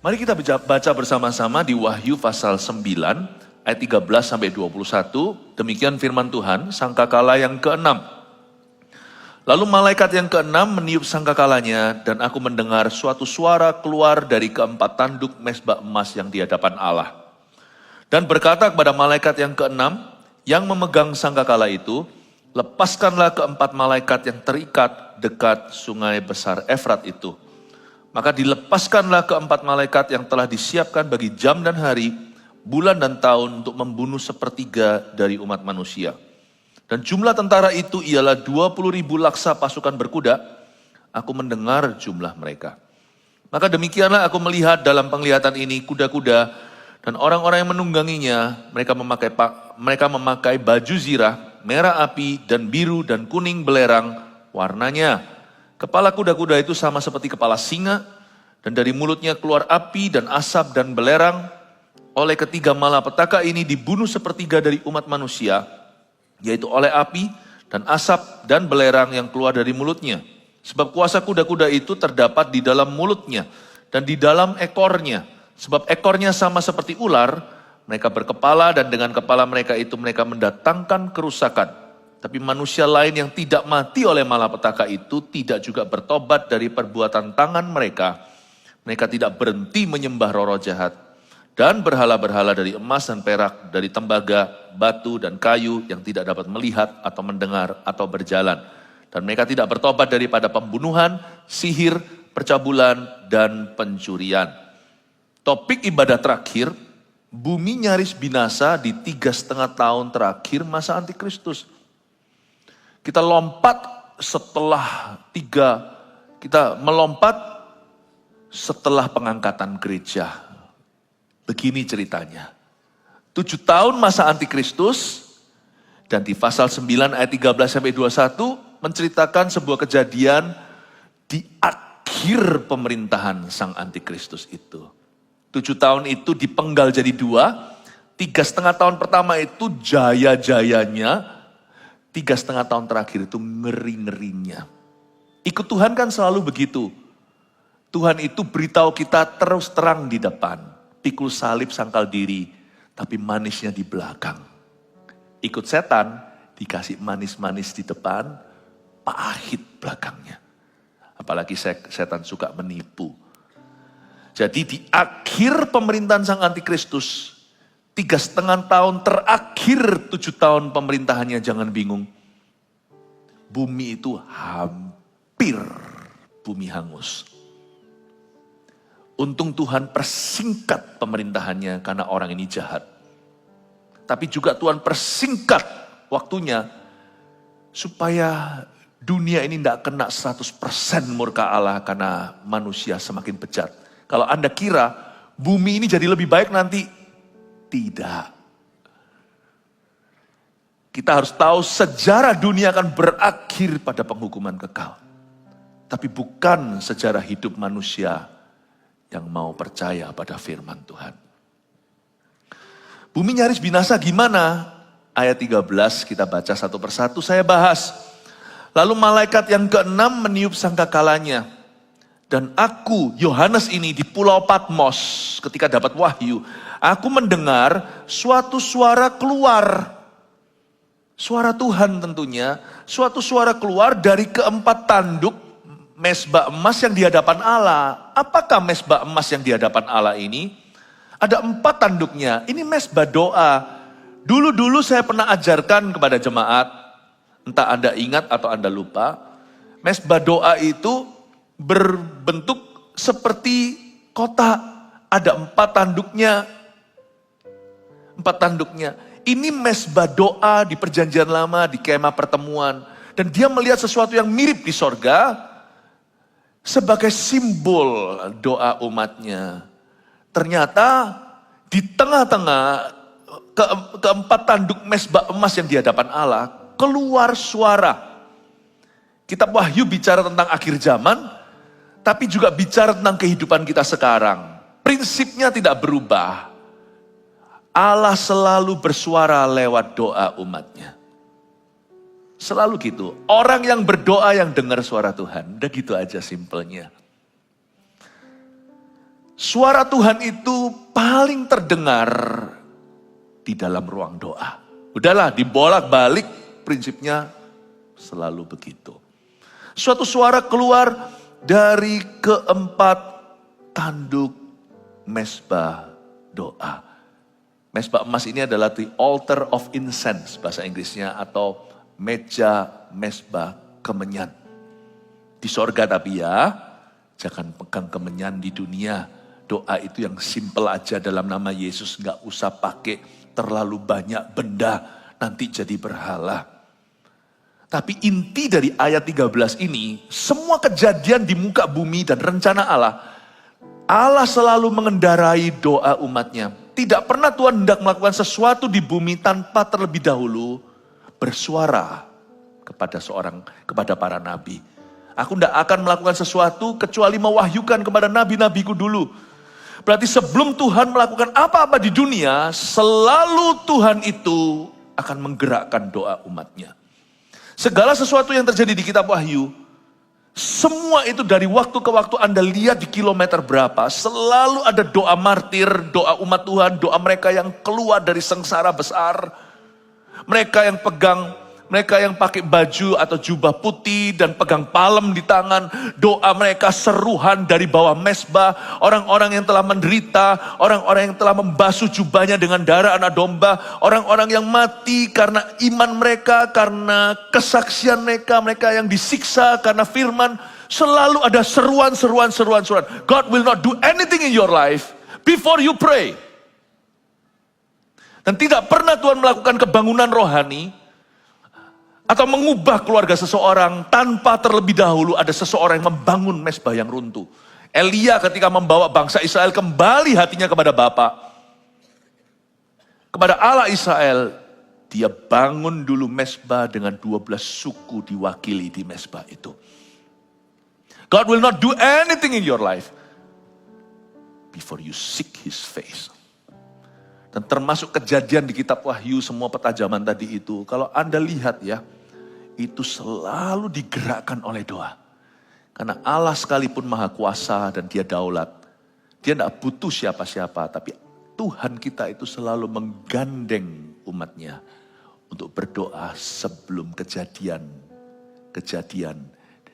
Mari kita baca bersama-sama di Wahyu pasal 9 ayat 13 sampai 21. Demikian firman Tuhan, sangkakala yang ke-6. Lalu malaikat yang ke-6 meniup sangkakalanya dan aku mendengar suatu suara keluar dari keempat tanduk mezbah emas yang di hadapan Allah. Dan berkata kepada malaikat yang ke-6 yang memegang sangkakala itu, lepaskanlah keempat malaikat yang terikat dekat sungai besar Efrat itu. Maka dilepaskanlah keempat malaikat yang telah disiapkan bagi jam dan hari, bulan dan tahun untuk membunuh sepertiga dari umat manusia. Dan jumlah tentara itu ialah 20.000 laksa pasukan berkuda. Aku mendengar jumlah mereka. Maka demikianlah aku melihat dalam penglihatan ini kuda-kuda dan orang-orang yang menungganginya. Mereka memakai baju zirah, merah api dan biru dan kuning belerang warnanya. Kepala kuda-kuda itu sama seperti kepala singa, dan dari mulutnya keluar api dan asap dan belerang. Oleh ketiga malapetaka ini dibunuh sepertiga dari umat manusia, yaitu oleh api dan asap dan belerang yang keluar dari mulutnya. Sebab kuasa kuda-kuda itu terdapat di dalam mulutnya dan di dalam ekornya. Sebab ekornya sama seperti ular, mereka berkepala dan dengan kepala mereka itu mereka mendatangkan kerusakan. Tapi manusia lain yang tidak mati oleh malapetaka itu tidak juga bertobat dari perbuatan tangan mereka. Mereka tidak berhenti menyembah roh-roh jahat dan berhala-berhala dari emas dan perak, dari tembaga, batu dan kayu yang tidak dapat melihat atau mendengar atau berjalan. Dan mereka tidak bertobat daripada pembunuhan, sihir, percabulan, dan pencurian. Topik ibadah terakhir, bumi nyaris binasa di 3,5 tahun terakhir masa antikristus. Kita melompat setelah pengangkatan gereja. Begini ceritanya. 7 tahun masa antikristus, dan di pasal 9 ayat 13 sampai 21 menceritakan sebuah kejadian di akhir pemerintahan sang antikristus itu. 7 tahun itu dipenggal jadi 2, 3,5 tahun pertama itu jaya-jayanya, 3,5 tahun terakhir itu ngeri-ngerinya. Ikut Tuhan kan selalu begitu. Tuhan itu beritahu kita terus terang di depan. Pikul salib sangkal diri, tapi manisnya di belakang. Ikut setan, dikasih manis-manis di depan, pahit belakangnya. Apalagi setan suka menipu. Jadi di akhir pemerintahan sang antikristus, 3,5 tahun terakhir 7 tahun pemerintahannya, jangan bingung. Bumi itu hampir bumi hangus. Untung Tuhan persingkat pemerintahannya karena orang ini jahat. Tapi juga Tuhan persingkat waktunya supaya dunia ini tidak kena 100% murka Allah karena manusia semakin bejat. Kalau Anda kira bumi ini jadi lebih baik nanti, tidak. Kita harus tahu sejarah dunia akan berakhir pada penghukuman kekal. Tapi bukan sejarah hidup manusia yang mau percaya pada firman Tuhan. Bumi nyaris binasa gimana? Ayat 13 kita baca satu persatu, saya bahas. Lalu malaikat yang ke-6 meniup sangkakalanya. Dan aku, Yohanes ini di Pulau Patmos ketika dapat wahyu. Aku mendengar suatu suara keluar. Suara Tuhan tentunya. Suatu suara keluar dari keempat tanduk mezbah emas yang di hadapan Allah. Apakah mezbah emas yang di hadapan Allah ini? Ada 4 tanduknya. Ini mezbah doa. Dulu-dulu saya pernah ajarkan kepada jemaat. Entah Anda ingat atau Anda lupa. Mezbah doa itu berbentuk seperti kota. Ada 4 tanduknya. 4 tanduknya. Ini mezbah doa di perjanjian lama, di kemah pertemuan. Dan dia melihat sesuatu yang mirip di sorga. Sebagai simbol doa umatnya. Ternyata di tengah-tengah keempat tanduk mezbah emas yang di hadapan Allah. Keluar suara. Kitab Wahyu bicara tentang akhir zaman. Tapi juga bicara tentang kehidupan kita sekarang. Prinsipnya tidak berubah. Allah selalu bersuara lewat doa umatnya. Selalu gitu. Orang yang berdoa yang dengar suara Tuhan. Udah gitu aja simpelnya. Suara Tuhan itu paling terdengar di dalam ruang doa. Udahlah, dibolak-balik, prinsipnya selalu begitu. Suatu suara keluar dari keempat tanduk mezbah doa. Mezbah emas ini adalah the altar of incense, bahasa Inggrisnya, atau meja mezbah kemenyan. Di sorga tapi ya, jangan pegang kemenyan di dunia. Doa itu yang simple aja dalam nama Yesus, gak usah pakai terlalu banyak benda, nanti jadi berhala. Tapi inti dari ayat 13 ini, semua kejadian di muka bumi dan rencana Allah selalu mengendarai doa umatnya. Tidak pernah Tuhan hendak melakukan sesuatu di bumi tanpa terlebih dahulu bersuara kepada para nabi. Aku tidak akan melakukan sesuatu kecuali mewahyukan kepada nabi-nabiku dulu. Berarti sebelum Tuhan melakukan apa-apa di dunia, selalu Tuhan itu akan menggerakkan doa umatnya. Segala sesuatu yang terjadi di kitab Wahyu, semua itu dari waktu ke waktu Anda lihat di kilometer berapa, selalu ada doa martir, doa umat Tuhan, doa mereka yang keluar dari sengsara besar. Mereka yang pakai baju atau jubah putih dan pegang palem di tangan, doa mereka seruhan dari bawah mezbah, orang-orang yang telah menderita, orang-orang yang telah membasuh jubahnya dengan darah anak domba, orang-orang yang mati karena iman mereka, karena kesaksian mereka yang disiksa karena firman, selalu ada seruan. God will not do anything in your life before you pray. Dan tidak pernah Tuhan melakukan kebangunan rohani atau mengubah keluarga seseorang tanpa terlebih dahulu ada seseorang yang membangun mezbah yang runtuh. Elia ketika membawa bangsa Israel kembali hatinya kepada Bapa, kepada Allah Israel, dia bangun dulu mezbah dengan 12 suku diwakili di mezbah itu. God will not do anything in your life before you seek His face. Dan termasuk kejadian di kitab Wahyu, semua petajaman tadi itu, kalau Anda lihat ya, itu selalu digerakkan oleh doa. Karena Allah sekalipun maha kuasa dan dia daulat, dia tidak butuh siapa-siapa, tapi Tuhan kita itu selalu menggandeng umatnya untuk berdoa sebelum kejadian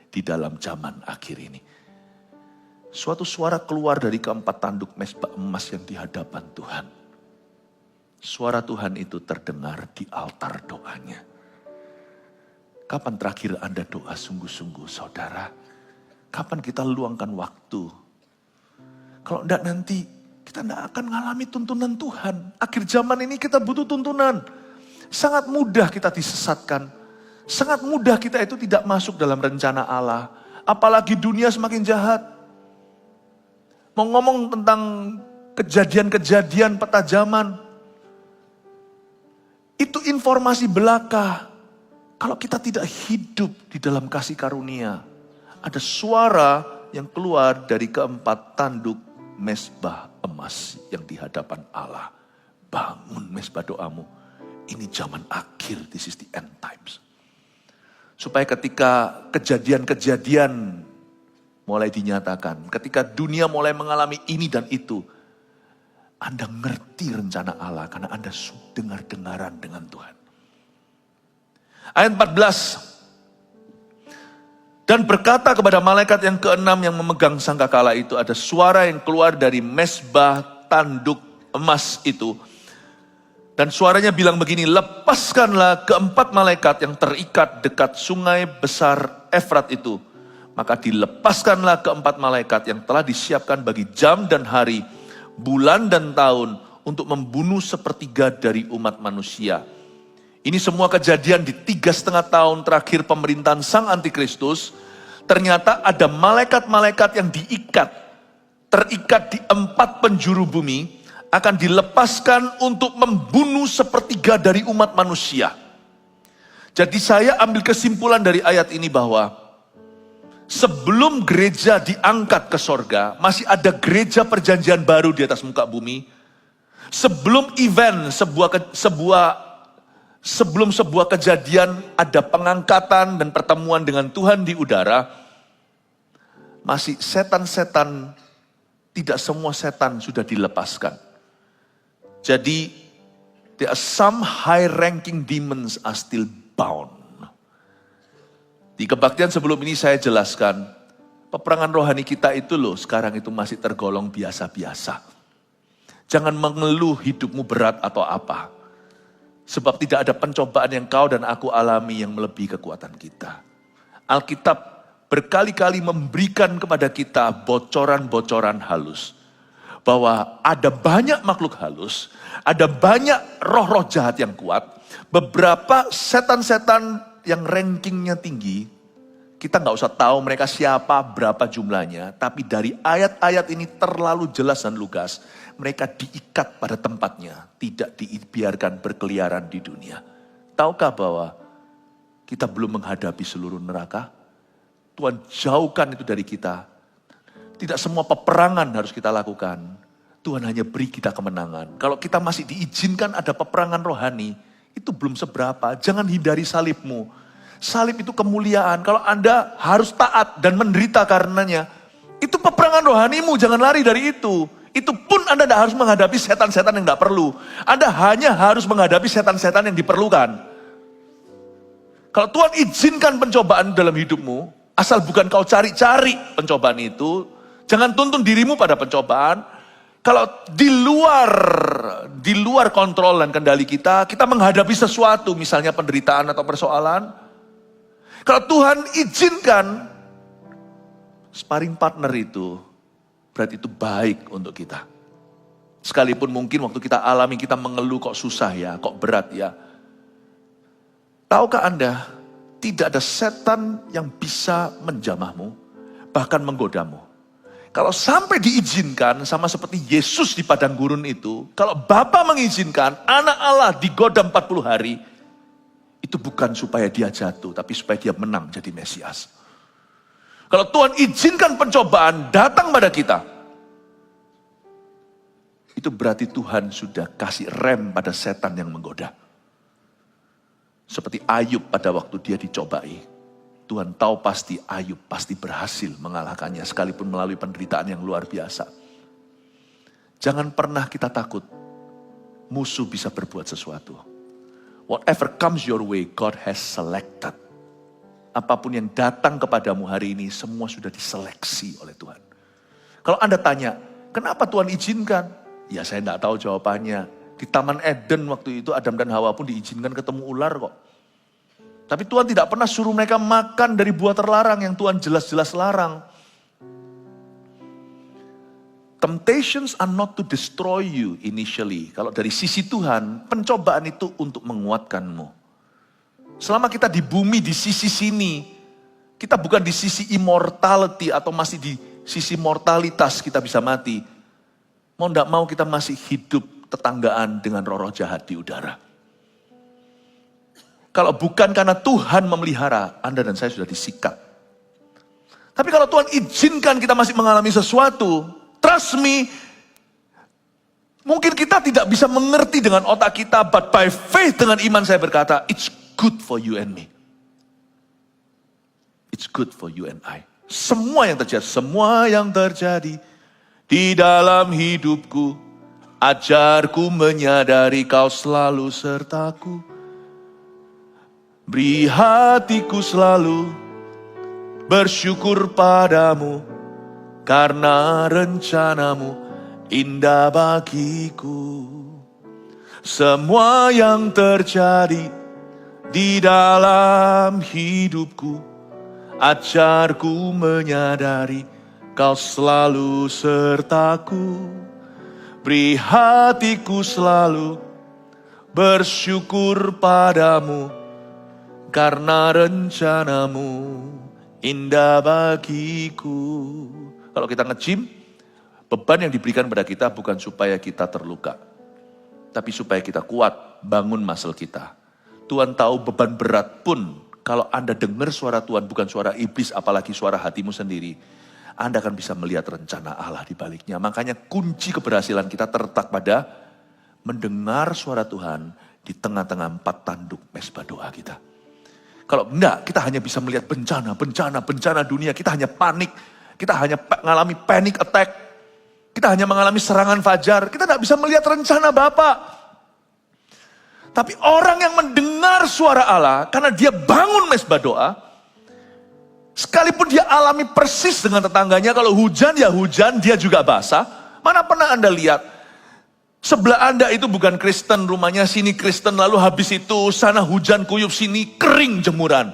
di dalam zaman akhir ini. Suatu suara keluar dari keempat tanduk mezbah emas yang di hadapan Tuhan. Suara Tuhan itu terdengar di altar doanya. Kapan terakhir Anda doa sungguh-sungguh, saudara? Kapan kita luangkan waktu? Kalau enggak nanti kita enggak akan mengalami tuntunan Tuhan. Akhir zaman ini kita butuh tuntunan. Sangat mudah kita disesatkan. Sangat mudah kita itu tidak masuk dalam rencana Allah. Apalagi dunia semakin jahat. Mau ngomong tentang kejadian-kejadian petajaman, itu informasi belaka. Kalau kita tidak hidup di dalam kasih karunia, ada suara yang keluar dari keempat tanduk mezbah emas yang di hadapan Allah. Bangun mezbah doamu. Ini zaman akhir, this is the end times. Supaya ketika kejadian-kejadian mulai dinyatakan, ketika dunia mulai mengalami ini dan itu, Anda ngerti rencana Allah karena Anda dengar-dengaran dengan Tuhan. Ayat 14. Dan berkata kepada malaikat yang keenam yang memegang sangkakala itu, ada suara yang keluar dari mezbah tanduk emas itu. Dan suaranya bilang begini, lepaskanlah keempat malaikat yang terikat dekat sungai besar Efrat itu. Maka dilepaskanlah keempat malaikat yang telah disiapkan bagi jam dan hari, bulan dan tahun, untuk membunuh sepertiga dari umat manusia. Ini semua kejadian di 3,5 tahun terakhir pemerintahan Sang Antikristus. Ternyata ada malaikat-malaikat yang terikat di 4 penjuru bumi, akan dilepaskan untuk membunuh sepertiga dari umat manusia. Jadi saya ambil kesimpulan dari ayat ini bahwa sebelum gereja diangkat ke sorga, masih ada gereja perjanjian baru di atas muka bumi. Sebelum event, sebelum sebuah kejadian, ada pengangkatan dan pertemuan dengan Tuhan di udara, masih setan-setan Tidak semua setan sudah dilepaskan. Jadi, there are some high-ranking demons are still bound. Di kebaktian sebelum ini saya jelaskan, peperangan rohani kita itu loh, sekarang itu masih tergolong biasa-biasa. Jangan mengeluh hidupmu berat atau apa. Sebab tidak ada pencobaan yang kau dan aku alami yang melebihi kekuatan kita. Alkitab berkali-kali memberikan kepada kita bocoran-bocoran halus. Bahwa ada banyak makhluk halus, ada banyak roh-roh jahat yang kuat. Beberapa setan-setan yang rankingnya tinggi, kita nggak usah tahu mereka siapa, berapa jumlahnya. Tapi dari ayat-ayat ini terlalu jelas dan lugas. Mereka diikat pada tempatnya, tidak dibiarkan berkeliaran di dunia. Tahukah bahwa kita belum menghadapi seluruh neraka? Tuhan jauhkan itu dari kita. Tidak semua peperangan harus kita lakukan. Tuhan hanya beri kita kemenangan. Kalau kita masih diizinkan ada peperangan rohani, itu belum seberapa. Jangan hindari salibmu. Salib itu kemuliaan. Kalau Anda harus taat dan menderita karenanya, itu peperangan rohanimu, jangan lari dari itu. Itu pun Anda tidak harus menghadapi setan-setan yang tidak perlu. Anda hanya harus menghadapi setan-setan yang diperlukan. Kalau Tuhan izinkan pencobaan dalam hidupmu, asal bukan kau cari-cari pencobaan itu, jangan tuntun dirimu pada pencobaan. Kalau di luar kontrol dan kendali kita menghadapi sesuatu, misalnya penderitaan atau persoalan. Kalau Tuhan izinkan, sparring partner itu, berarti itu baik untuk kita. Sekalipun mungkin waktu kita alami, kita mengeluh kok susah ya, kok berat ya. Tahukah Anda, tidak ada setan yang bisa menjamahmu, bahkan menggodamu. Kalau sampai diizinkan, sama seperti Yesus di padang gurun itu, kalau Bapa mengizinkan anak Allah digoda 40 hari, itu bukan supaya dia jatuh, tapi supaya dia menang jadi Mesias. Kalau Tuhan izinkan pencobaan datang pada kita, itu berarti Tuhan sudah kasih rem pada setan yang menggoda. Seperti Ayub pada waktu dia dicobai. Tuhan tahu pasti Ayub pasti berhasil mengalahkannya sekalipun melalui penderitaan yang luar biasa. Jangan pernah kita takut musuh bisa berbuat sesuatu. Whatever comes your way, God has selected. Apapun yang datang kepadamu hari ini, semua sudah diseleksi oleh Tuhan. Kalau Anda tanya, kenapa Tuhan izinkan? Ya saya tidak tahu jawabannya. Di Taman Eden waktu itu Adam dan Hawa pun diizinkan ketemu ular kok. Tapi Tuhan tidak pernah suruh mereka makan dari buah terlarang yang Tuhan jelas-jelas larang. Temptations are not to destroy you initially. Kalau dari sisi Tuhan, pencobaan itu untuk menguatkanmu. Selama kita di bumi, di sisi sini, kita bukan di sisi immortality atau masih di sisi mortalitas kita bisa mati. Mau tidak mau kita masih hidup tetanggaan dengan roh-roh jahat di udara. Kalau bukan karena Tuhan memelihara, Anda dan saya sudah disikat. Tapi kalau Tuhan izinkan kita masih mengalami sesuatu, trust me, mungkin kita tidak bisa mengerti dengan otak kita, but by faith dengan iman saya berkata, it's good for you and me. It's good for you and I. Semua yang terjadi di dalam hidupku, ajarku menyadari kau selalu sertaku. Beri hatiku selalu bersyukur padamu, karena rencanamu indah bagiku. Semua yang terjadi di dalam hidupku, ajarku menyadari kau selalu sertaku. Beri hatiku selalu bersyukur padamu, karena rencanamu indah bagiku. Kalau kita nge-gym, beban yang diberikan pada kita bukan supaya kita terluka, tapi supaya kita kuat, bangun muscle kita. Tuhan tahu beban berat pun, kalau Anda dengar suara Tuhan bukan suara iblis, apalagi suara hatimu sendiri, Anda akan bisa melihat rencana Allah di baliknya. Makanya kunci keberhasilan kita terletak pada mendengar suara Tuhan di tengah-tengah 4 tanduk mesbah doa kita. Kalau enggak, kita hanya bisa melihat bencana dunia, kita hanya panik, kita hanya mengalami panic attack. Kita hanya mengalami serangan fajar. Kita tidak bisa melihat rencana Bapa. Tapi orang yang mendengar suara Allah, karena dia bangun mezbah doa, sekalipun dia alami persis dengan tetangganya, kalau hujan ya hujan, dia juga basah. Mana pernah Anda lihat, sebelah Anda itu bukan Kristen, rumahnya sini Kristen, lalu habis itu sana hujan kuyup, sini kering jemuran.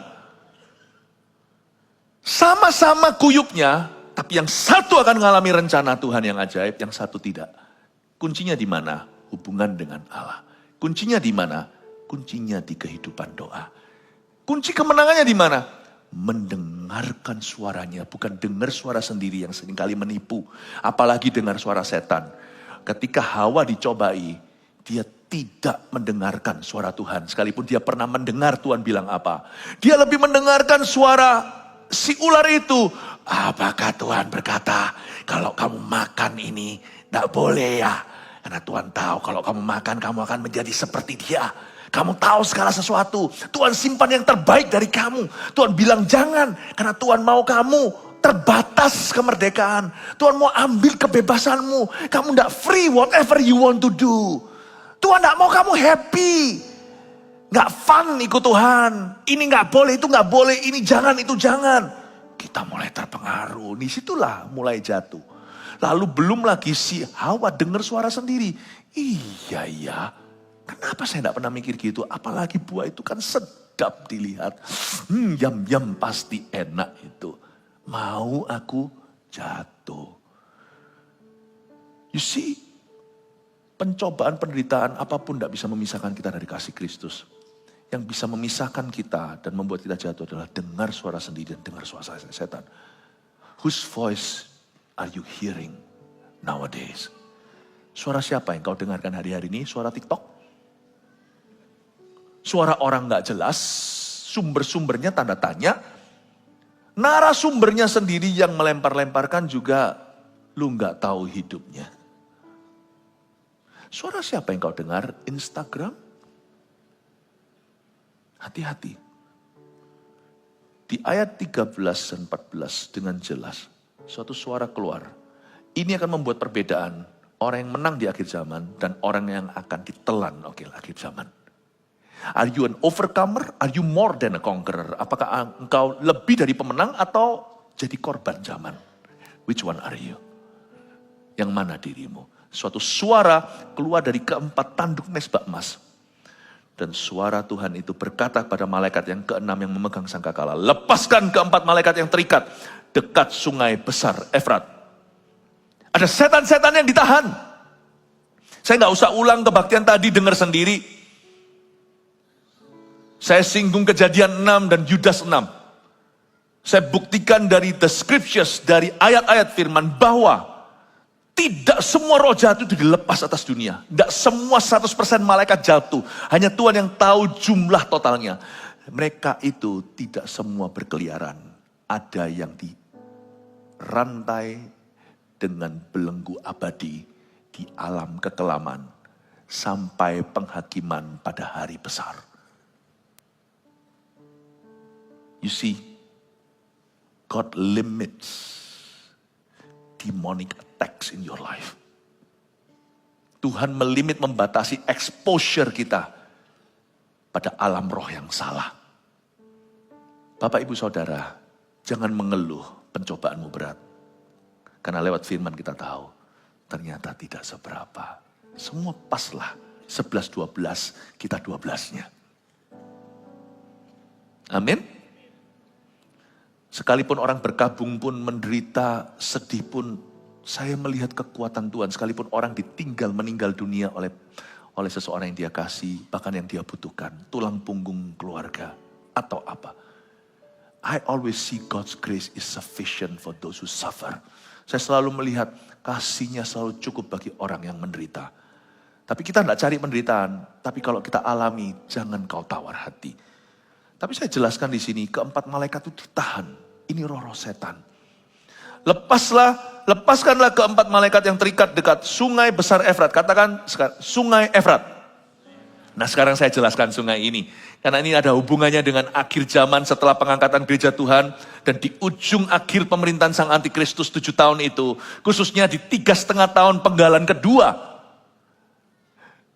Sama-sama kuyupnya, tapi yang satu akan mengalami rencana Tuhan yang ajaib, yang satu tidak. Kuncinya di mana? Hubungan dengan Allah. Kuncinya di mana? Kuncinya di kehidupan doa. Kunci kemenangannya di mana? Mendengarkan suaranya, bukan dengar suara sendiri yang seringkali menipu. Apalagi dengar suara setan. Ketika Hawa dicobai, dia tidak mendengarkan suara Tuhan. Sekalipun dia pernah mendengar Tuhan bilang apa. Dia lebih mendengarkan suara si ular itu. Apakah Tuhan berkata, kalau kamu makan ini, tidak boleh ya. Karena Tuhan tahu kalau kamu makan, kamu akan menjadi seperti dia. Kamu tahu segala sesuatu. Tuhan simpan yang terbaik dari kamu. Tuhan bilang jangan, karena Tuhan mau kamu terbatas kemerdekaan. Tuhan mau ambil kebebasanmu. Kamu tidak free whatever you want to do. Tuhan tidak mau kamu happy. Nggak fun ikut Tuhan. Ini nggak boleh, itu nggak boleh. Ini jangan, itu jangan. Kita mulai terpengaruh. Disitulah mulai jatuh. Lalu belum lagi si Hawa dengar suara sendiri. Iya. Kenapa saya tidak pernah mikir gitu? Apalagi buah itu kan sedap dilihat. Yam pasti enak itu. Mau aku jatuh. You see, pencobaan, penderitaan, apapun tidak bisa memisahkan kita dari kasih Kristus. Yang bisa memisahkan kita dan membuat kita jatuh adalah dengar suara sendiri dan dengar suara setan. Whose voice are you hearing nowadays? Suara siapa yang kau dengarkan hari-hari ini? Suara TikTok? Suara orang gak jelas? Sumber-sumbernya tanda tanya? Narasumbernya sendiri yang melempar-lemparkan juga lu gak tahu hidupnya. Suara siapa yang kau dengar? Instagram? Hati-hati. Di ayat 13 dan 14 dengan jelas, suatu suara keluar. Ini akan membuat perbedaan orang yang menang di akhir zaman dan orang yang akan ditelan akhir zaman. Are you an overcomer? Are you more than a conqueror? Apakah engkau lebih dari pemenang atau jadi korban zaman? Which one are you? Yang mana dirimu? Suatu suara keluar dari keempat tanduk mezbah emas. Dan suara Tuhan itu berkata pada malaikat yang keenam yang memegang sangkakala, lepaskan keempat malaikat yang terikat dekat sungai besar Efrat. Ada setan-setan yang ditahan. Saya nggak usah ulang kebaktian tadi, dengar sendiri. Saya singgung Kejadian 6 dan Yudas 6. Saya buktikan dari the scriptures, dari ayat-ayat firman bahwa tidak semua roh jahat itu dilepas atas dunia. Tidak semua 100% malaikat jatuh. Hanya Tuhan yang tahu jumlah totalnya. Mereka itu tidak semua berkeliaran. Ada yang dirantai dengan belenggu abadi di alam kekelaman. Sampai penghakiman pada hari besar. You see, God limits demonic attacks in your life. Tuhan melimit, membatasi exposure kita pada alam roh yang salah. Bapak, Ibu, Saudara, jangan mengeluh pencobaanmu berat. Karena lewat firman kita tahu, ternyata tidak seberapa. Semua paslah, 11-12, kita 12-nya. Amin. Sekalipun orang berkabung pun menderita, sedih pun, saya melihat kekuatan Tuhan. Sekalipun orang ditinggal meninggal dunia oleh seseorang yang dia kasih, bahkan yang dia butuhkan, tulang punggung keluarga atau apa. I always see God's grace is sufficient for those who suffer. Saya selalu melihat kasih-Nya selalu cukup bagi orang yang menderita. Tapi kita tidak cari penderitaan, tapi kalau kita alami, jangan kau tawar hati. Tapi saya jelaskan di sini, keempat malaikat itu ditahan. Ini roh-roh setan. Lepaskanlah keempat malaikat yang terikat dekat sungai besar Efrat. Katakan sungai Efrat. Nah sekarang saya jelaskan sungai ini. Karena ini ada hubungannya dengan akhir zaman setelah pengangkatan gereja Tuhan. Dan di ujung akhir pemerintahan Sang Antikristus 7 tahun itu. Khususnya di 3,5 tahun penggalan kedua.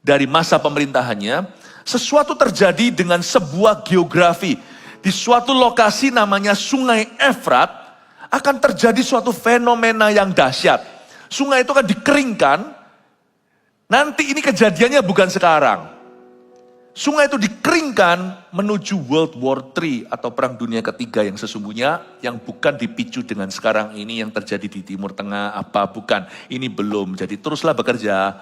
Dari masa pemerintahannya. Sesuatu terjadi dengan sebuah geografi. Di suatu lokasi namanya Sungai Efrat. Akan terjadi suatu fenomena yang dahsyat. Sungai itu kan dikeringkan. Nanti ini kejadiannya bukan sekarang. Sungai itu dikeringkan menuju World War III atau Perang Dunia Ketiga yang sesungguhnya, yang bukan dipicu dengan sekarang ini yang terjadi di Timur Tengah, bukan. Ini belum, jadi teruslah bekerja,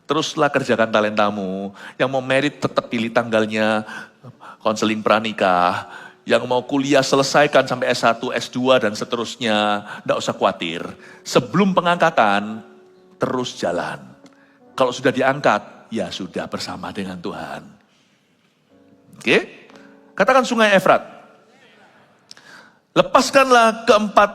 teruslah kerjakan talentamu. Yang mau merit tetap pilih tanggalnya, konseling pranikah. Yang mau kuliah selesaikan sampai S1, S2 dan seterusnya, tidak usah khawatir. Sebelum pengangkatan, terus jalan. Kalau sudah diangkat, ya sudah bersama dengan Tuhan. Oke, katakan Sungai Efrat. Lepaskanlah keempat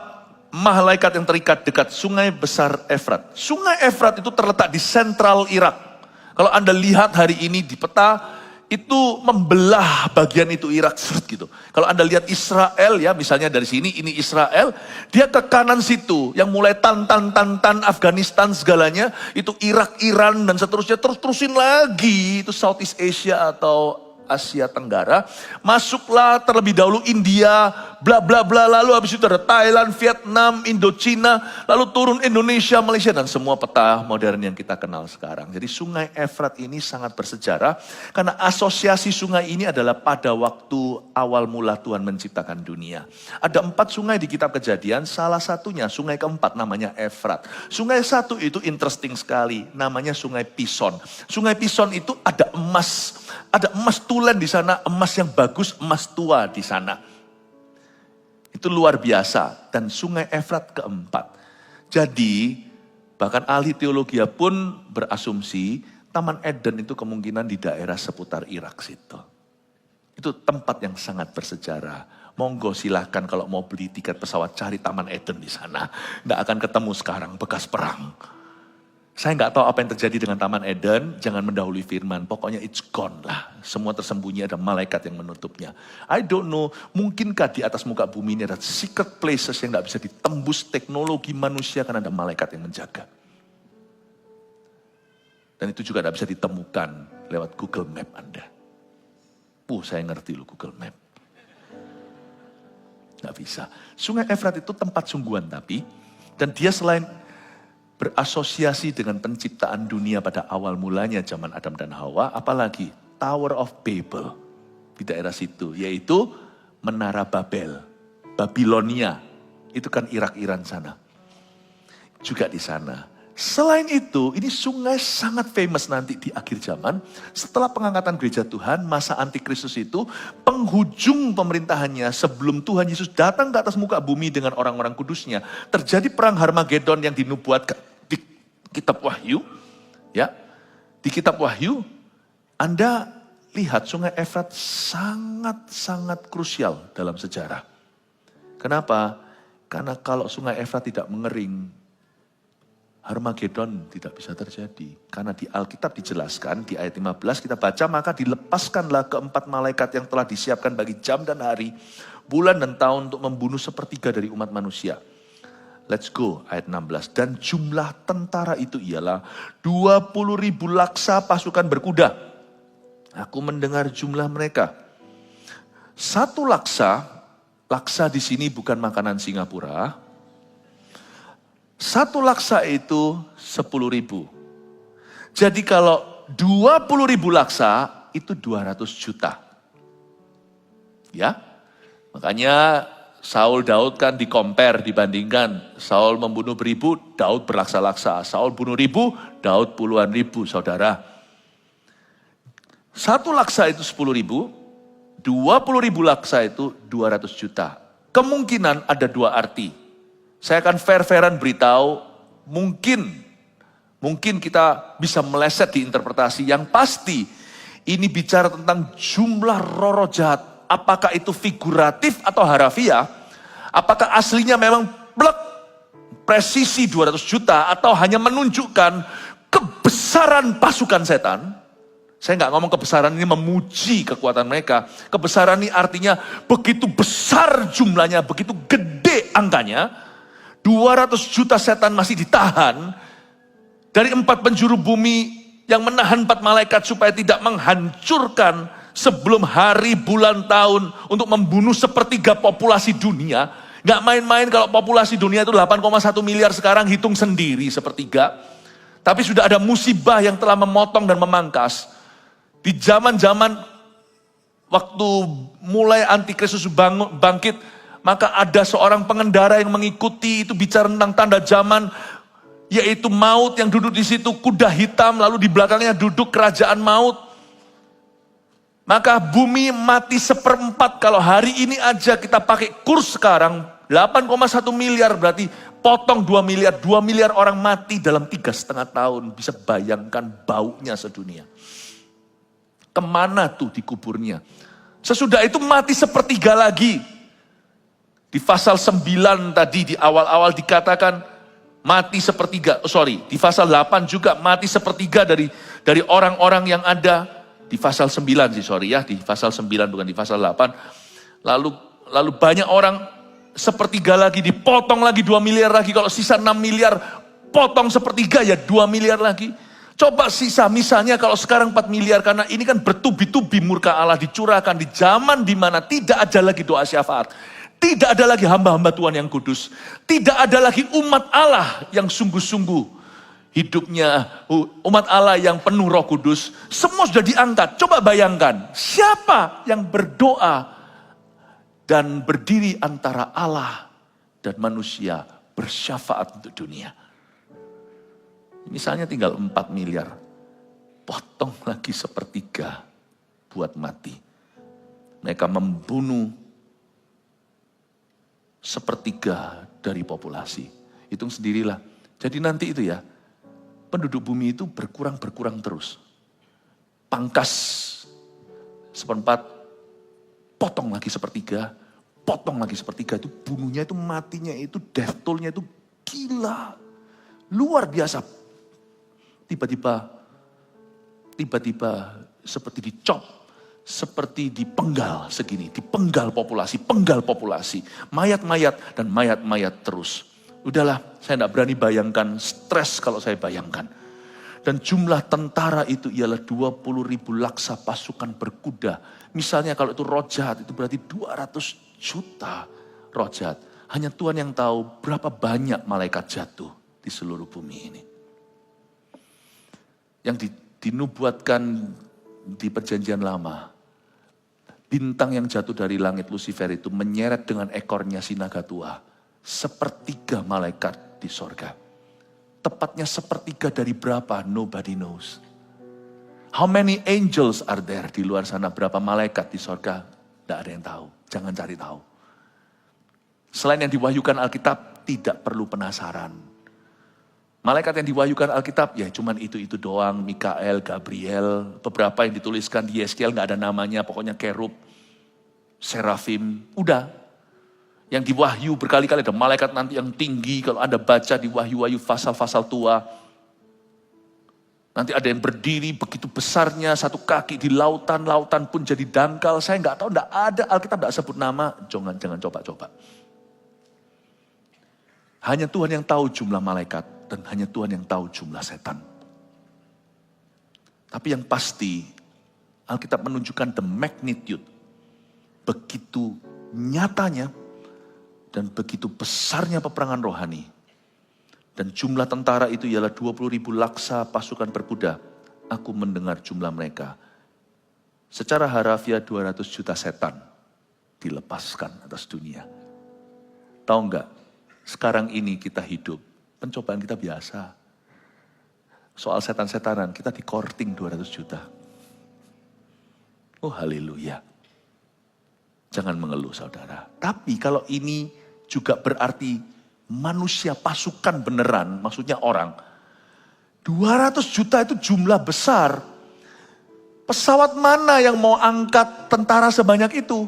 malaikat yang terikat dekat Sungai Besar Efrat. Sungai Efrat itu terletak di sentral Irak. Kalau Anda lihat hari ini di peta, itu membelah bagian itu Irak gitu. Kalau Anda lihat Israel ya, misalnya dari sini ini Israel, dia ke kanan situ yang mulai Tan Afghanistan segalanya, itu Irak, Iran dan seterusnya, terusin lagi itu Southeast Asia atau Asia Tenggara, masuklah terlebih dahulu India, bla bla bla, lalu habis itu ada Thailand, Vietnam, Indochina, lalu turun Indonesia, Malaysia dan semua peta modern yang kita kenal sekarang. Jadi Sungai Efrat ini sangat bersejarah karena asosiasi sungai ini adalah pada waktu awal mula Tuhan menciptakan dunia. Ada 4 sungai di kitab Kejadian, salah satunya sungai keempat namanya Efrat. Sungai satu itu interesting sekali, namanya Sungai Pison. Sungai Pison itu ada emas tulen di sana, emas yang bagus, emas tua di sana. Itu luar biasa. Dan Sungai Efrat keempat. Jadi, bahkan ahli teologi pun berasumsi, Taman Eden itu kemungkinan di daerah seputar Irak situ. Itu tempat yang sangat bersejarah. Monggo silahkan kalau mau beli tiket pesawat, cari Taman Eden di sana. Nggak akan ketemu sekarang, bekas perang. Saya nggak tahu apa yang terjadi dengan Taman Eden, jangan mendahului firman. Pokoknya it's gone lah. Semua tersembunyi, ada malaikat yang menutupnya. I don't know, mungkinkah di atas muka bumi ini ada secret places yang nggak bisa ditembus teknologi manusia karena ada malaikat yang menjaga. Dan itu juga nggak bisa ditemukan lewat Google Map Anda. Saya ngerti loh Google Map. Nggak bisa. Sungai Efrat itu tempat sungguhan tapi, dan dia selain berasosiasi dengan penciptaan dunia pada awal mulanya zaman Adam dan Hawa, apalagi Tower of Babel di daerah situ, yaitu Menara Babel, Babilonia, itu kan Irak-Iran sana, juga di sana. Selain itu, ini sungai sangat famous nanti di akhir zaman, setelah pengangkatan gereja Tuhan, masa antikristus itu, penghujung pemerintahannya sebelum Tuhan Yesus datang ke atas muka bumi dengan orang-orang kudusnya, terjadi perang Harmagedon yang dinubuatkan di kitab Wahyu, ya, di kitab Wahyu, Anda lihat Sungai Efrat sangat-sangat krusial dalam sejarah. Kenapa? Karena kalau Sungai Efrat tidak mengering, Harmagedon tidak bisa terjadi. Karena di Alkitab dijelaskan, di ayat 15 kita baca, maka dilepaskanlah keempat malaikat yang telah disiapkan bagi jam dan hari, bulan dan tahun untuk membunuh sepertiga dari umat manusia. Let's go, ayat 16. Dan jumlah tentara itu ialah 20.000 laksa pasukan berkuda. Aku mendengar jumlah mereka. Satu laksa di sini bukan makanan Singapura. Satu laksa itu 10.000. Jadi kalau 20.000 laksa itu 200 juta. Ya, makanya Saul Daud kan dibandingkan. Saul membunuh 1.000, Daud berlaksa-laksa. Saul bunuh 1.000, Daud puluhan ribu, saudara. Satu laksa itu 10.000, 20.000 laksa itu 200 juta. Kemungkinan ada 2 arti. Saya akan fair-fairan beritahu, mungkin kita bisa meleset di interpretasi. Yang pasti, ini bicara tentang jumlah roh jahat. Apakah itu figuratif atau harafiah? Apakah aslinya memang presisi 200 juta atau hanya menunjukkan kebesaran pasukan setan? Saya nggak ngomong kebesaran ini memuji kekuatan mereka. Kebesaran ini artinya begitu besar jumlahnya, begitu gede angkanya. 200 juta setan masih ditahan dari 4 penjuru bumi yang menahan 4 malaikat supaya tidak menghancurkan sebelum hari, bulan, tahun untuk membunuh sepertiga populasi dunia. Nggak main-main kalau populasi dunia itu 8,1 miliar sekarang, hitung sendiri sepertiga. Tapi sudah ada musibah yang telah memotong dan memangkas. Di zaman-zaman waktu mulai antikristus bangkit, maka ada seorang pengendara yang mengikuti, itu bicara tentang tanda zaman, yaitu maut yang duduk di situ, kuda hitam, lalu di belakangnya duduk kerajaan maut. Maka bumi mati 1/4, kalau hari ini aja kita pakai kurs sekarang, 8,1 miliar berarti potong 2 miliar, 2 miliar orang mati dalam 3,5 tahun. Bisa bayangkan baunya sedunia. Kemana tuh dikuburnya? Sesudah itu mati 1/3 lagi. Di pasal 9 tadi di awal-awal dikatakan mati 1/3. Di pasal 8 juga mati 1/3 dari orang-orang yang ada. Di pasal 9 di pasal 9 bukan di pasal 8. Lalu banyak orang 1/3 lagi, dipotong lagi 2 miliar lagi. Kalau sisa 6 miliar, potong 1/3 ya 2 miliar lagi. Coba sisa, misalnya kalau sekarang 4 miliar, karena ini kan bertubi-tubi murka Allah dicurahkan di zaman di mana tidak ada lagi doa syafaat. Tidak ada lagi hamba-hamba Tuhan yang kudus. Tidak ada lagi umat Allah yang sungguh-sungguh hidupnya, umat Allah yang penuh Roh Kudus. Semua sudah diangkat. Coba bayangkan, siapa yang berdoa dan berdiri antara Allah dan manusia bersyafaat untuk dunia. Misalnya tinggal 4 miliar, potong lagi 1/3 buat mati. Mereka membunuh 1/3 dari populasi. Hitung sendirilah. Jadi nanti itu ya, penduduk bumi itu berkurang terus. Pangkas 1/4, potong lagi 1/3, potong lagi 1/3, itu bunuhnya itu matinya itu, death toll-nya itu gila. Luar biasa. Tiba-tiba seperti dicop, seperti dipenggal segini, dipenggal populasi, mayat-mayat dan mayat-mayat terus. Udahlah, saya tidak berani bayangkan, stres kalau saya bayangkan. Dan jumlah tentara itu ialah 20.000 laksa pasukan berkuda. Misalnya kalau itu roh jahat, itu berarti 200 juta roh jahat. Hanya Tuhan yang tahu berapa banyak malaikat jatuh di seluruh bumi ini. Yang dinubuatkan di perjanjian lama. Bintang yang jatuh dari langit Lucifer itu menyeret dengan ekornya si naga tua. 1/3 malaikat di sorga. Tepatnya 1/3 dari berapa? Nobody knows. How many angels are there di luar sana? Berapa malaikat di sorga? Tidak ada yang tahu. Jangan cari tahu. Selain yang diwahyukan Alkitab, tidak perlu penasaran. Malaikat yang diwahyukan Alkitab, ya cuman itu doang. Mikael, Gabriel, beberapa yang dituliskan di Yeskiel gak ada namanya, pokoknya kerub, serafim, udah. Yang diwahyu berkali-kali ada malaikat nanti yang tinggi, kalau Anda baca di wahyu-wahyu pasal-pasal tua. Nanti ada yang berdiri begitu besarnya, 1 kaki di lautan pun jadi dangkal. Saya gak tahu, gak ada, Alkitab gak sebut nama, jangan coba-coba. Hanya Tuhan yang tahu jumlah malaikat. Dan hanya Tuhan yang tahu jumlah setan. Tapi yang pasti, Alkitab menunjukkan the magnitude. Begitu nyatanya, dan begitu besarnya peperangan rohani. Dan jumlah tentara itu ialah 20.000 laksa pasukan berkuda. Aku mendengar jumlah mereka. Secara harafiah 200 juta setan dilepaskan atas dunia. Tahu enggak, sekarang ini kita hidup. Pencobaan kita biasa. Soal setan-setanan, kita di-courting 200 juta. Oh haleluya. Jangan mengeluh saudara. Tapi kalau ini juga berarti manusia pasukan beneran, maksudnya orang. 200 juta itu jumlah besar. Pesawat mana yang mau angkat tentara sebanyak itu?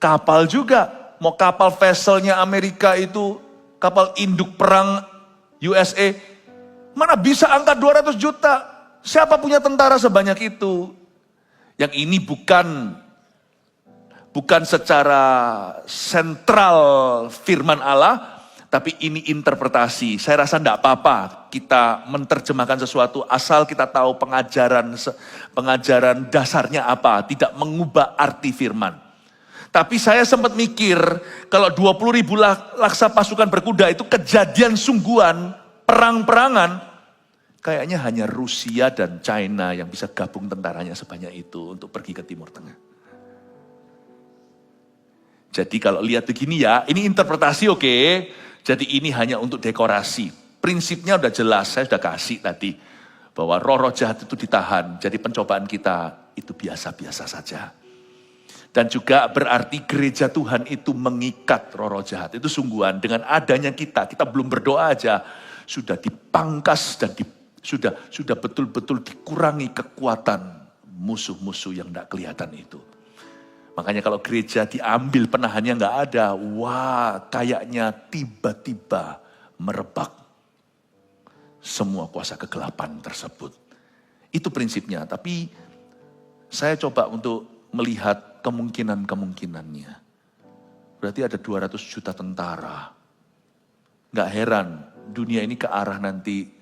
Kapal juga. Mau kapal vesselnya Amerika itu, kapal induk perang USA, mana bisa angkat 200 juta? Siapa punya tentara sebanyak itu? Yang ini bukan secara sentral firman Allah, tapi ini interpretasi. Saya rasa tidak apa-apa kita menerjemahkan sesuatu asal kita tahu pengajaran dasarnya apa, tidak mengubah arti firman. Tapi saya sempat mikir, kalau 20.000 laksa pasukan berkuda itu kejadian sungguhan, perang-perangan, kayaknya hanya Rusia dan China yang bisa gabung tentaranya sebanyak itu untuk pergi ke Timur Tengah. Jadi kalau lihat begini ya, ini interpretasi oke. Jadi ini hanya untuk dekorasi. Prinsipnya udah jelas, saya sudah kasih tadi. Bahwa roh-roh jahat itu ditahan. Jadi pencobaan kita itu biasa-biasa saja. Dan juga berarti gereja Tuhan itu mengikat roh-roh jahat. Itu sungguhan. Dengan adanya kita belum berdoa aja. Sudah dipangkas dan sudah betul-betul dikurangi kekuatan musuh-musuh yang tidak kelihatan itu. Makanya kalau gereja diambil penahannya nggak ada, wah kayaknya tiba-tiba merebak semua kuasa kegelapan tersebut. Itu prinsipnya, tapi saya coba untuk melihat kemungkinan-kemungkinannya. Berarti ada 200 juta tentara. Nggak heran dunia ini ke arah nanti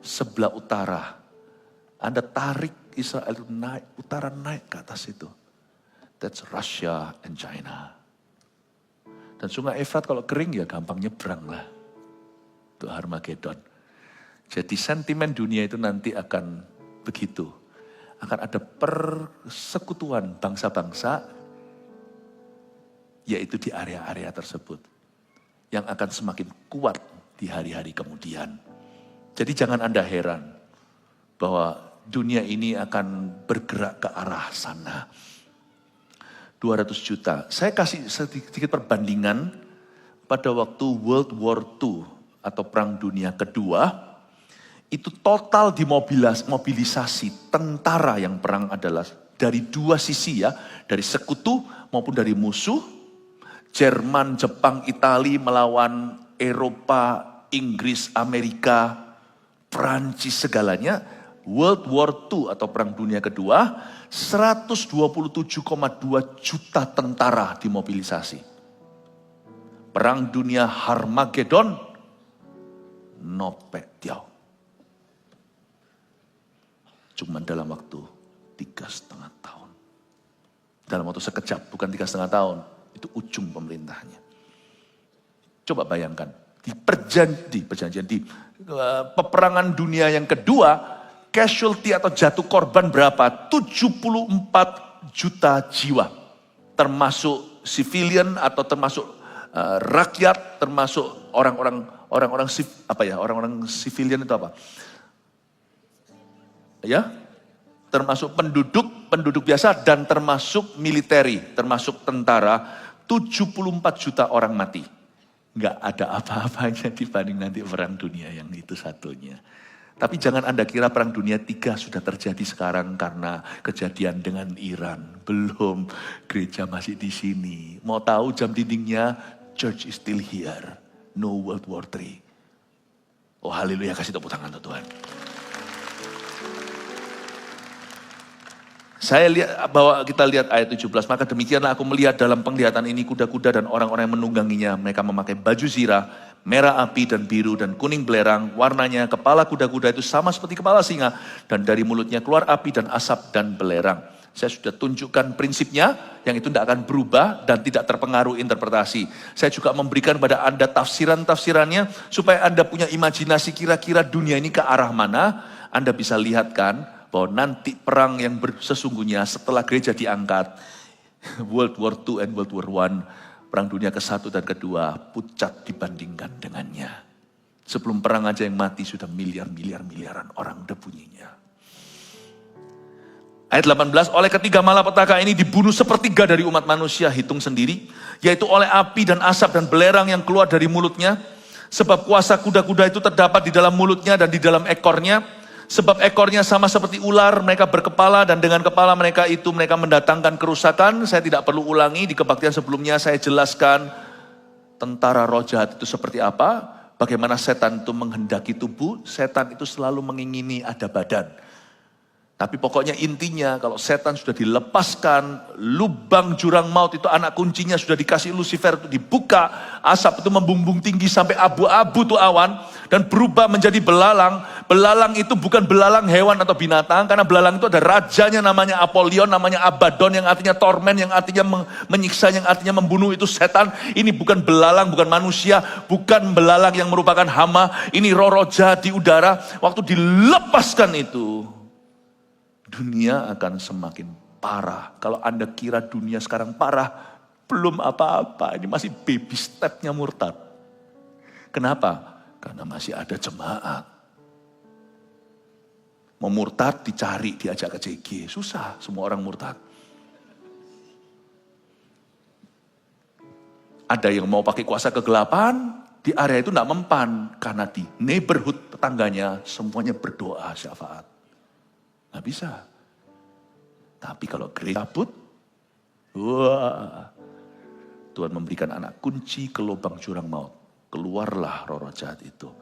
sebelah utara. Anda tarik Israel itu naik, utara naik ke atas itu. That's Russia and China. Dan sungai Efrat kalau kering ya gampang nyebrang lah. Itu Armageddon. Jadi sentimen dunia itu nanti akan begitu. Akan ada persekutuan bangsa-bangsa, yaitu di area-area tersebut. Yang akan semakin kuat di hari-hari kemudian. Jadi jangan Anda heran bahwa dunia ini akan bergerak ke arah sana. 200 juta. Saya kasih sedikit perbandingan pada waktu World War II atau Perang Dunia Kedua, itu total dimobilisasi tentara yang perang adalah dari dua sisi ya, dari sekutu maupun dari musuh, Jerman, Jepang, Itali melawan Eropa, Inggris, Amerika, Prancis segalanya, World War II atau Perang Dunia Kedua, 127,2 juta tentara dimobilisasi. Perang Dunia Armageddon, nopek tiao. Cuma dalam waktu 3,5 tahun. Dalam waktu sekejap, bukan 3,5 tahun. Itu ujung pemerintahnya. Coba bayangkan, di peperangan dunia yang kedua, casualty atau jatuh korban berapa? 74 juta jiwa. Termasuk civilian atau termasuk rakyat, termasuk orang-orang civilian itu apa? Ya, termasuk penduduk biasa dan termasuk militeri, termasuk tentara, 74 juta orang mati. Nggak ada apa-apanya dibanding nanti perang dunia yang itu satunya. Tapi jangan Anda kira perang dunia 3 sudah terjadi sekarang karena kejadian dengan Iran. Belum, gereja masih di sini. Mau tahu jam dindingnya? Church is still here. No World War III. Oh haleluya, kasih tepuk tangan untuk Tuhan. Saya lihat bahwa kita lihat ayat 17, maka demikianlah aku melihat dalam penglihatan ini kuda-kuda dan orang-orang yang menungganginya. Mereka memakai baju zirah, merah api dan biru dan kuning belerang. Warnanya kepala kuda-kuda itu sama seperti kepala singa. Dan dari mulutnya keluar api dan asap dan belerang. Saya sudah tunjukkan prinsipnya yang itu tidak akan berubah dan tidak terpengaruh interpretasi. Saya juga memberikan kepada Anda tafsiran-tafsirannya supaya Anda punya imajinasi kira-kira dunia ini ke arah mana. Anda bisa lihatkan bahwa nanti perang yang sesungguhnya setelah gereja diangkat, World War II and World War I, perang dunia ke-1 dan ke-2 pucat dibandingkan dengannya. Sebelum perang aja yang mati sudah miliaran orang udah bunyinya. Ayat 18, oleh ketiga malapetaka ini dibunuh sepertiga dari umat manusia, hitung sendiri, yaitu oleh api dan asap dan belerang yang keluar dari mulutnya, sebab kuasa kuda-kuda itu terdapat di dalam mulutnya dan di dalam ekornya. Sebab ekornya sama seperti ular, mereka berkepala dan dengan kepala mereka itu mereka mendatangkan kerusakan. Saya tidak perlu ulangi, di kebaktian sebelumnya saya jelaskan tentara roh jahat itu seperti apa. Bagaimana setan itu menghendaki tubuh, setan itu selalu mengingini ada badan. Tapi pokoknya intinya kalau setan sudah dilepaskan, lubang jurang maut itu anak kuncinya sudah dikasih Lucifer itu dibuka, asap itu membumbung tinggi sampai abu-abu tuh awan dan berubah menjadi belalang. Belalang itu bukan belalang hewan atau binatang, karena belalang itu ada rajanya namanya Apollyon, namanya Abaddon yang artinya torment, yang artinya menyiksa, yang artinya membunuh, itu setan. Ini bukan belalang, bukan manusia, bukan belalang yang merupakan hama, ini roh-roh jahat di udara. Waktu dilepaskan itu, dunia akan semakin parah. Kalau Anda kira dunia sekarang parah, belum apa-apa. Ini masih baby step-nya murtad. Kenapa? Karena masih ada jemaat. Mau murtad dicari, diajak ke CG. Susah, semua orang murtad. Ada yang mau pakai kuasa kegelapan, di area itu tidak mempan. Karena di neighborhood tetangganya, semuanya berdoa syafaat. Nggak bisa. Tapi kalau gereja cabut, wah, Tuhan memberikan anak kunci ke lubang jurang maut. Keluarlah roh-roh jahat itu.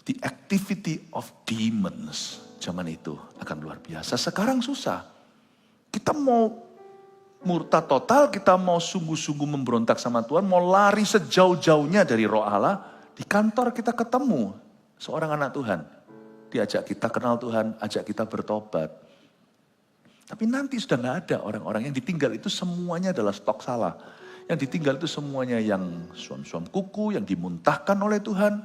The activity of demons zaman itu akan luar biasa. Sekarang susah. Kita mau murtad total, kita mau sungguh-sungguh memberontak sama Tuhan, mau lari sejauh-jauhnya dari roh Allah. Di kantor kita ketemu seorang anak Tuhan. Diajak kita kenal Tuhan, ajak kita bertobat. Tapi nanti sudah gak ada orang-orang yang ditinggal itu semuanya adalah stok salah. Yang ditinggal itu semuanya yang suam-suam kuku, yang dimuntahkan oleh Tuhan.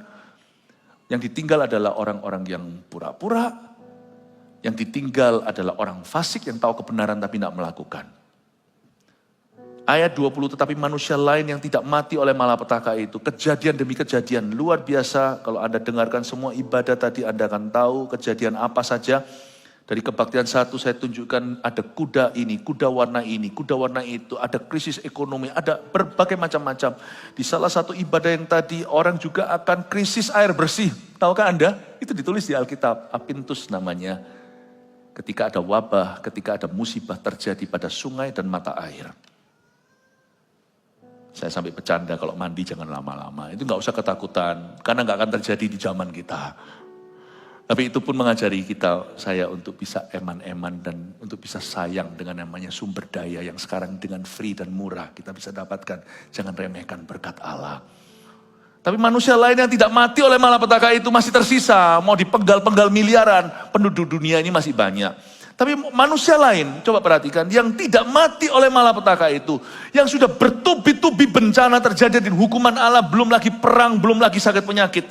Yang ditinggal adalah orang-orang yang pura-pura. Yang ditinggal adalah orang fasik yang tahu kebenaran tapi tidak melakukan. Ayat 20, tetapi manusia lain yang tidak mati oleh malapetaka itu. Kejadian demi kejadian luar biasa. Kalau Anda dengarkan semua ibadah tadi, Anda akan tahu kejadian apa saja. Dari kebaktian 1 saya tunjukkan ada kuda ini, kuda warna ini, kuda warna itu. Ada krisis ekonomi, ada berbagai macam-macam. Di salah satu ibadah yang tadi orang juga akan krisis air bersih. Tahukah Anda? Itu ditulis di Alkitab, Apintus namanya. Ketika ada wabah, ketika ada musibah terjadi pada sungai dan mata air. Saya sampai bercanda kalau mandi jangan lama-lama. Itu gak usah ketakutan, karena gak akan terjadi di zaman kita. Tapi itu pun mengajari kita, saya untuk bisa eman-eman dan untuk bisa sayang dengan namanya sumber daya yang sekarang dengan free dan murah kita bisa dapatkan. Jangan remehkan berkat Allah. Tapi manusia lain yang tidak mati oleh malapetaka itu masih tersisa. Mau dipenggal-penggal miliaran, penduduk dunia ini masih banyak. Tapi manusia lain, coba perhatikan, yang tidak mati oleh malapetaka itu, yang sudah bertubi-tubi bencana terjadi di hukuman Allah, belum lagi perang, belum lagi sakit penyakit,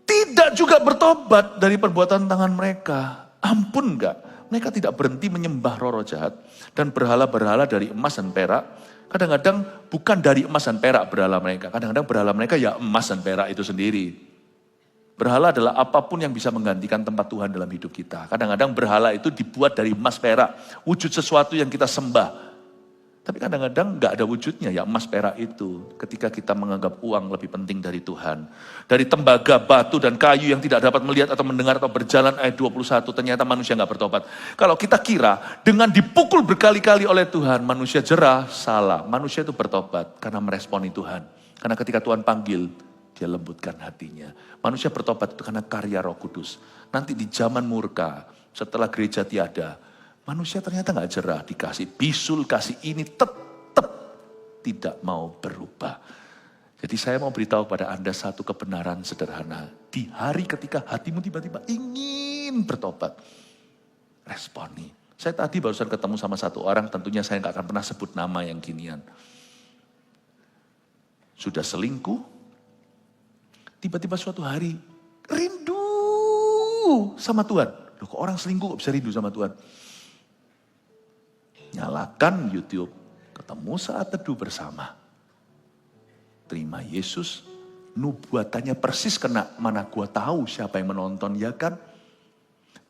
tidak juga bertobat dari perbuatan tangan mereka. Ampun enggak? Mereka tidak berhenti menyembah roh-roh jahat dan berhala-berhala dari emas dan perak. Kadang-kadang bukan dari emas dan perak berhala mereka. Kadang-kadang berhala mereka ya emas dan perak itu sendiri. Berhala adalah apapun yang bisa menggantikan tempat Tuhan dalam hidup kita. Kadang-kadang berhala itu dibuat dari emas perak. Wujud sesuatu yang kita sembah. Tapi kadang-kadang gak ada wujudnya ya emas perak itu. Ketika kita menganggap uang lebih penting dari Tuhan. Dari tembaga, batu, dan kayu yang tidak dapat melihat atau mendengar atau berjalan ayat 21. Ternyata manusia gak bertobat. Kalau kita kira dengan dipukul berkali-kali oleh Tuhan, manusia jerah, salah. Manusia itu bertobat karena meresponi Tuhan. Karena ketika Tuhan panggil, dia lembutkan hatinya. Manusia bertobat itu karena karya Roh Kudus. Nanti di zaman murka, setelah gereja tiada, manusia ternyata gak jerah, dikasih bisul, kasih ini, tetap tidak mau berubah. Jadi saya mau beritahu pada Anda satu kebenaran sederhana. Di hari ketika hatimu tiba-tiba ingin bertobat, responi. Saya tadi barusan ketemu sama satu orang, tentunya saya gak akan pernah sebut nama yang ginian. Sudah selingkuh, tiba-tiba suatu hari rindu sama Tuhan. Loh kok orang selingkuh kok bisa rindu sama Tuhan? Nyalakan YouTube, ketemu saat teduh bersama. Terima Yesus, nubuatannya persis kena, mana gua tahu siapa yang menonton, ya kan?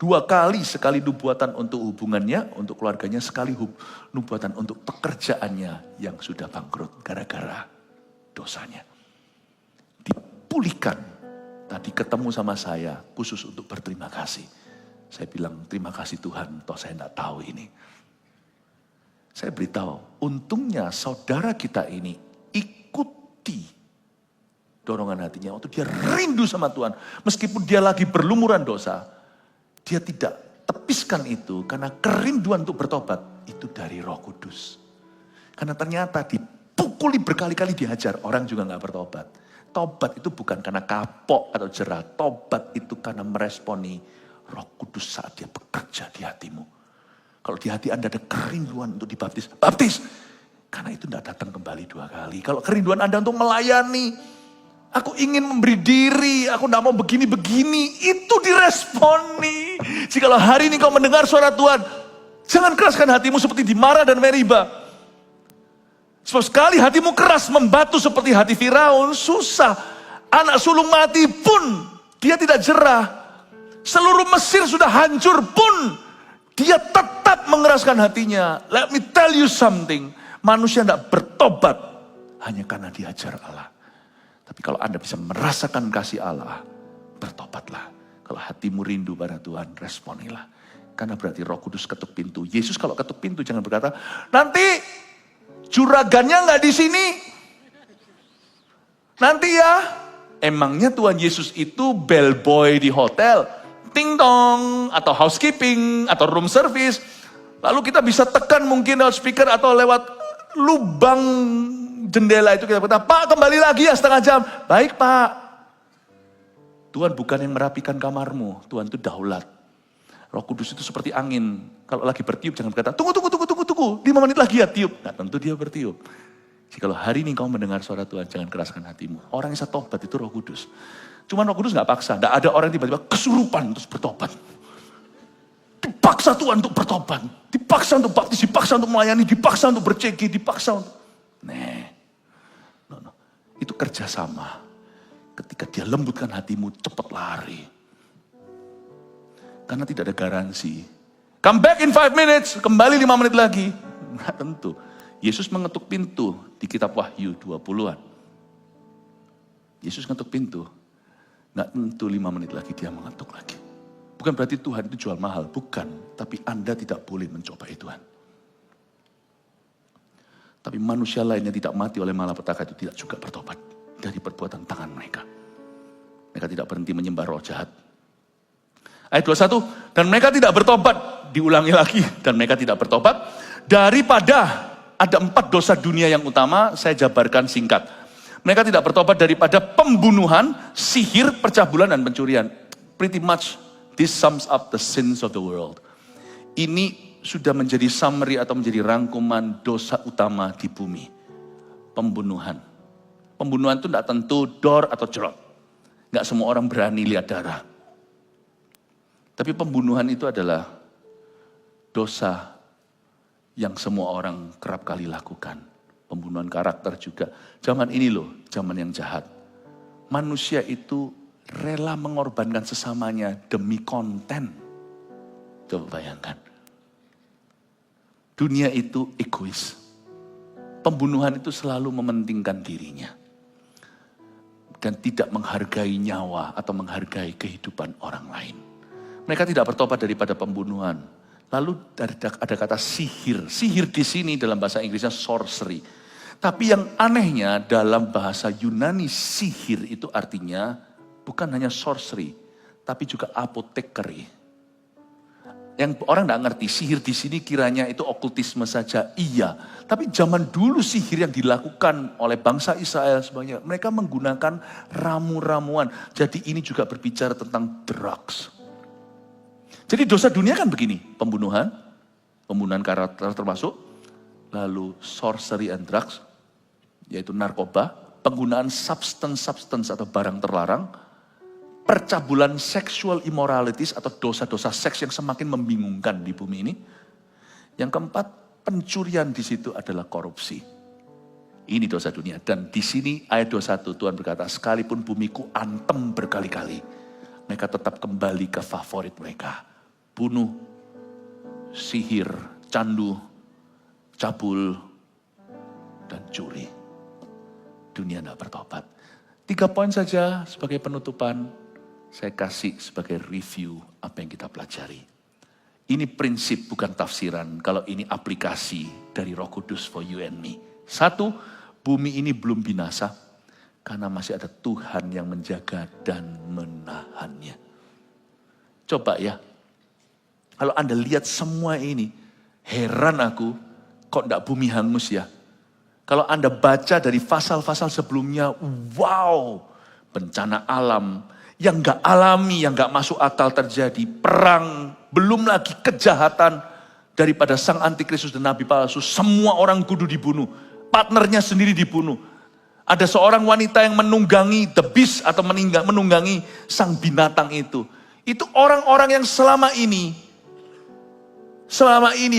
2 kali, sekali nubuatan untuk hubungannya, untuk keluarganya, sekali nubuatan untuk pekerjaannya yang sudah bangkrut gara-gara dosanya. Dipulihkan, tadi ketemu sama saya khusus untuk berterima kasih. Saya bilang terima kasih Tuhan, toh saya tidak tahu ini. Saya beritahu, untungnya saudara kita ini ikuti dorongan hatinya waktu dia rindu sama Tuhan. Meskipun dia lagi berlumuran dosa, dia tidak tepiskan itu karena kerinduan untuk bertobat itu dari Roh Kudus. Karena ternyata dipukuli berkali-kali dihajar, orang juga gak bertobat. Tobat itu bukan karena kapok atau jerah. Tobat itu karena meresponi Roh Kudus saat dia bekerja di hatimu. Kalau di hati Anda ada kerinduan untuk dibaptis, baptis. Karena itu tidak datang kembali 2 kali. Kalau kerinduan Anda untuk melayani, aku ingin memberi diri, aku tidak mau begini-begini, itu diresponi. Jikalau hari ini kau mendengar suara Tuhan, jangan keraskan hatimu seperti di Marah dan Meriba. Sebab sekali hatimu keras membatu seperti hati Firaun, susah. Anak sulung mati pun dia tidak jerah. Seluruh Mesir sudah hancur pun dia tetap mengeraskan hatinya. Let me tell you something. Manusia tidak bertobat hanya karena diajar Allah. Tapi kalau Anda bisa merasakan kasih Allah, bertobatlah. Kalau hatimu rindu pada Tuhan, responilah. Karena berarti Roh Kudus ketuk pintu. Yesus kalau ketuk pintu jangan berkata, nanti juragannya nggak di sini. Nanti ya. Emangnya Tuhan Yesus itu bellboy di hotel, ting tong, atau housekeeping, atau room service. Lalu kita bisa tekan mungkin lewat speaker atau lewat lubang jendela itu kita berkata, Pak kembali lagi ya setengah jam. Baik Pak. Tuhan bukan yang merapikan kamarmu, Tuhan itu daulat. Roh Kudus itu seperti angin. Kalau lagi bertiup jangan berkata, tunggu. 5 menit lagi ya tiup. Nah tentu dia bertiup. Jikalau hari ini kau mendengar suara Tuhan, jangan keraskan hatimu. Orang yang bisa tobat itu Roh Kudus. Cuma Roh Kudus gak paksa. Tidak ada orang yang tiba-tiba kesurupan terus bertobat. Dipaksa Tuhan untuk bertobat. Dipaksa untuk baptis, dipaksa untuk melayani, dipaksa untuk bercegi, dipaksa untuk... No. Itu kerjasama. Ketika dia lembutkan hatimu, cepat lari. Karena tidak ada garansi. Come back in 5 minutes, kembali 5 menit lagi. Nah tentu. Yesus mengetuk pintu di kitab Wahyu 20-an. Yesus ngetuk pintu. Nggak tentu 5 menit lagi dia mengetuk lagi. Bukan berarti Tuhan itu jual mahal, bukan. Tapi Anda tidak boleh mencobai Tuhan. Tapi manusia lain yang tidak mati oleh malapetaka itu tidak juga bertobat dari perbuatan tangan mereka. Mereka tidak berhenti menyembah roh jahat. Ayat 21, dan mereka tidak bertobat. Diulangi lagi, dan mereka tidak bertobat. Daripada ada 4 dosa dunia yang utama, saya jabarkan singkat. Mereka tidak bertobat daripada pembunuhan, sihir, percabulan, dan pencurian. Pretty much this sums up the sins of the world. Ini sudah menjadi summary atau menjadi rangkuman dosa utama di bumi. Pembunuhan. Pembunuhan itu tidak tentu dor atau jerot. Nggak semua orang berani lihat darah. Tapi pembunuhan itu adalah dosa yang semua orang kerap kali lakukan. Pembunuhan karakter juga. Zaman ini loh, zaman yang jahat. Manusia itu rela mengorbankan sesamanya demi konten. Coba bayangkan. Dunia itu egois. Pembunuhan itu selalu mementingkan dirinya. Dan tidak menghargai nyawa atau menghargai kehidupan orang lain. Mereka tidak bertobat daripada pembunuhan. Lalu ada kata sihir. Sihir di sini dalam bahasa Inggrisnya sorcery. Tapi yang anehnya dalam bahasa Yunani sihir itu artinya bukan hanya sorcery, tapi juga apothecary. Yang orang tidak ngerti sihir di sini kiranya itu okultisme saja. Iya, tapi zaman dulu sihir yang dilakukan oleh bangsa Israel sebanyak mereka menggunakan ramu-ramuan. Jadi ini juga berbicara tentang drugs. Jadi dosa dunia kan begini, pembunuhan karakter termasuk, lalu sorcery and drugs, yaitu narkoba, penggunaan substance atau barang terlarang, percabulan sexual immoralities atau dosa-dosa seks yang semakin membingungkan di bumi ini. Yang keempat, pencurian di situ adalah korupsi. Ini dosa dunia. Dan di sini ayat 21 Tuhan berkata, sekalipun bumiku antem berkali-kali, mereka tetap kembali ke favorit mereka. Bunuh, sihir, candu, cabul, dan curi. Dunia tidak bertobat. 3 poin saja sebagai penutupan, saya kasih sebagai review apa yang kita pelajari. Ini prinsip bukan tafsiran, kalau ini aplikasi dari Roh Kudus for you and me. 1, bumi ini belum binasa, karena masih ada Tuhan yang menjaga dan menahannya. Coba ya, Kalau Anda lihat semua ini, heran aku, kok enggak bumi hangus ya? Kalau Anda baca dari pasal-pasal sebelumnya, wow, bencana alam yang enggak alami, yang enggak masuk akal terjadi. Perang, belum lagi kejahatan daripada sang antikristus dan nabi palsu. Semua orang kudu dibunuh, partnernya sendiri dibunuh. Ada seorang wanita yang menunggangi the beast atau menunggangi sang binatang itu. Itu orang-orang yang selama ini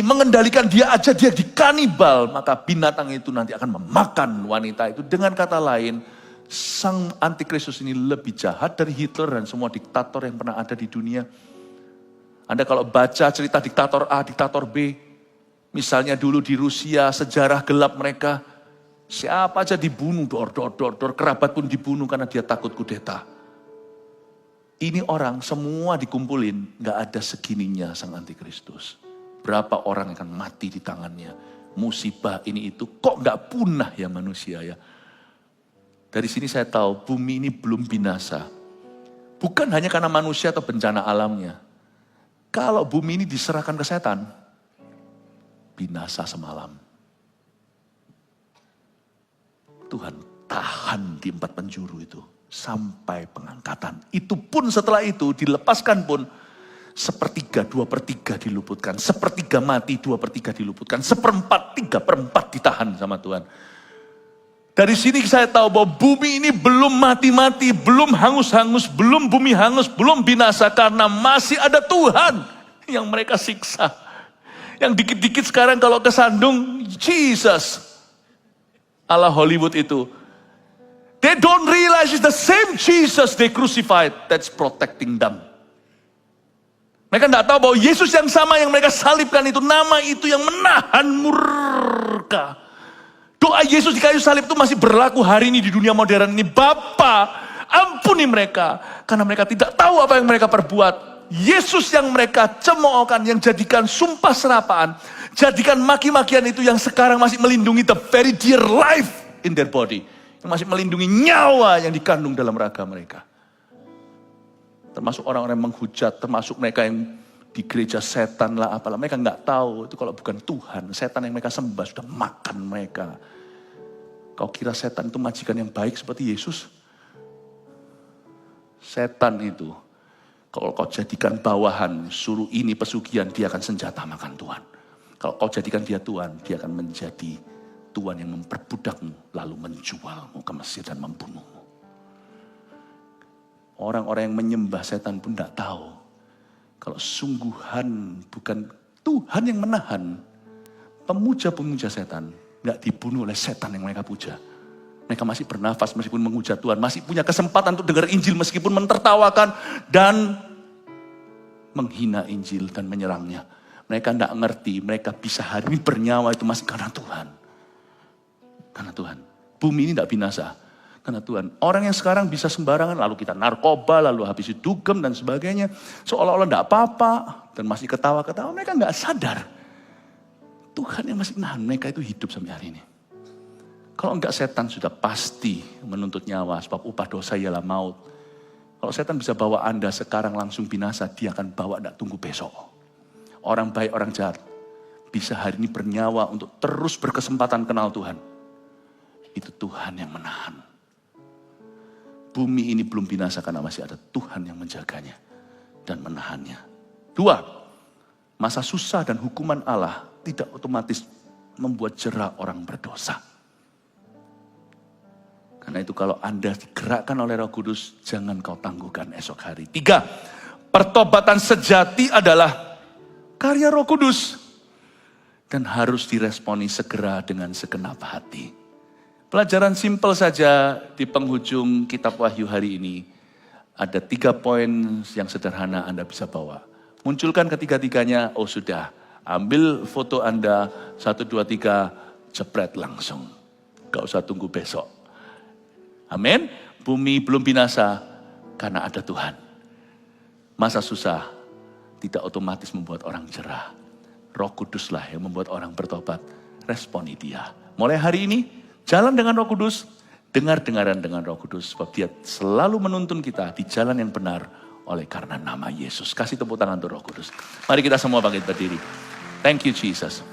mengendalikan dia aja dia dikanibal. Maka binatang itu nanti akan memakan wanita itu. Dengan kata lain, sang antikristus ini lebih jahat dari Hitler dan semua diktator yang pernah ada di dunia. Anda kalau baca cerita diktator A, diktator B. Misalnya dulu di Rusia, sejarah gelap mereka. Siapa aja dibunuh, dor, kerabat pun dibunuh karena dia takut kudeta. Ini orang semua dikumpulin, gak ada segininya sang antikristus. Berapa orang akan mati di tangannya. Musibah ini itu, kok gak punah ya manusia ya. Dari sini saya tahu bumi ini belum binasa. Bukan hanya karena manusia atau bencana alamnya. Kalau bumi ini diserahkan ke setan, binasa semalam. Tuhan tahan di 4 penjuru itu sampai pengangkatan. Itu pun setelah itu dilepaskan pun 1/3, 2/3 diluputkan. 1/3 mati, 2/3 diluputkan. 1/4, 3/4 ditahan sama Tuhan. Dari sini saya tahu bahwa bumi ini belum mati-mati, belum hangus-hangus, belum bumi hangus, belum binasa. Karena masih ada Tuhan yang mereka siksa. Yang dikit-dikit sekarang kalau kesandung, Jesus. Ala Hollywood itu. They don't realize it's the same Jesus they crucified that's protecting them. Mereka tidak tahu bahwa Yesus yang sama yang mereka salibkan itu, nama itu yang menahan murka. Doa Yesus di kayu salib itu masih berlaku hari ini di dunia modern ini. Bapa, ampuni mereka. Karena mereka tidak tahu apa yang mereka perbuat. Yesus yang mereka cemoohkan, yang jadikan sumpah serapaan. Jadikan maki-makian itu yang sekarang masih melindungi the very dear life in their body. Yang masih melindungi nyawa yang dikandung dalam raga mereka. Termasuk orang-orang yang menghujat, termasuk mereka yang di gereja setan lah apalah. Mereka nggak tahu itu kalau bukan Tuhan. Setan yang mereka sembah sudah makan mereka. Kau kira setan itu majikan yang baik seperti Yesus? Setan itu, kalau kau jadikan bawahan, suruh ini pesugihan, dia akan senjata makan Tuhan. Kalau kau jadikan dia Tuhan, dia akan menjadi Tuhan yang memperbudakmu, lalu menjualmu ke Mesir dan membunuhmu. Orang-orang yang menyembah setan pun tidak tahu. Kalau sungguhan bukan Tuhan yang menahan, pemuja-pemuja setan nggak dibunuh oleh setan yang mereka puja. Mereka masih bernafas meskipun menghujat Tuhan, masih punya kesempatan untuk dengar Injil meskipun mentertawakan dan menghina Injil dan menyerangnya. Mereka tidak ngerti, mereka bisa hari ini bernyawa itu masih karena Tuhan. Karena Tuhan. Bumi ini tidak binasa. Karena Tuhan. Orang yang sekarang bisa sembarangan, lalu kita narkoba, lalu habis itu dugem dan sebagainya. Seolah-olah tidak apa-apa. Dan masih ketawa-ketawa, mereka nggak sadar. Tuhan yang masih nahan mereka itu hidup sampai hari ini. Kalau enggak setan sudah pasti menuntut nyawa, sebab upah dosa ialah maut. Kalau setan bisa bawa Anda sekarang langsung binasa, dia akan bawa tidak tunggu besok. Orang baik, orang jahat, bisa hari ini bernyawa untuk terus berkesempatan kenal Tuhan. Itu Tuhan yang menahan. Bumi ini belum binasa karena masih ada Tuhan yang menjaganya dan menahannya. 2, masa susah dan hukuman Allah tidak otomatis membuat jera orang berdosa. Karena itu kalau Anda digerakkan oleh Roh Kudus, jangan kau tangguhkan esok hari. 3, pertobatan sejati adalah karya Roh Kudus dan harus diresponi segera dengan segenap hati. Pelajaran simpel saja di penghujung kitab Wahyu hari ini. Ada 3 poin yang sederhana Anda bisa bawa. Munculkan ketiga-tiganya, oh sudah. Ambil foto Anda, 1, 2, 3, jepret langsung. Gak usah tunggu besok. Amin. Bumi belum binasa karena ada Tuhan. Masa susah tidak otomatis membuat orang jerah. Roh Kuduslah yang membuat orang bertobat. Responi dia. Mulai hari ini, jalan dengan Roh Kudus, dengar-dengaran dengan Roh Kudus. Sebab dia selalu menuntun kita di jalan yang benar oleh karena nama Yesus. Kasih tepuk tangan untuk Roh Kudus. Mari kita semua bangkit berdiri. Thank you Jesus.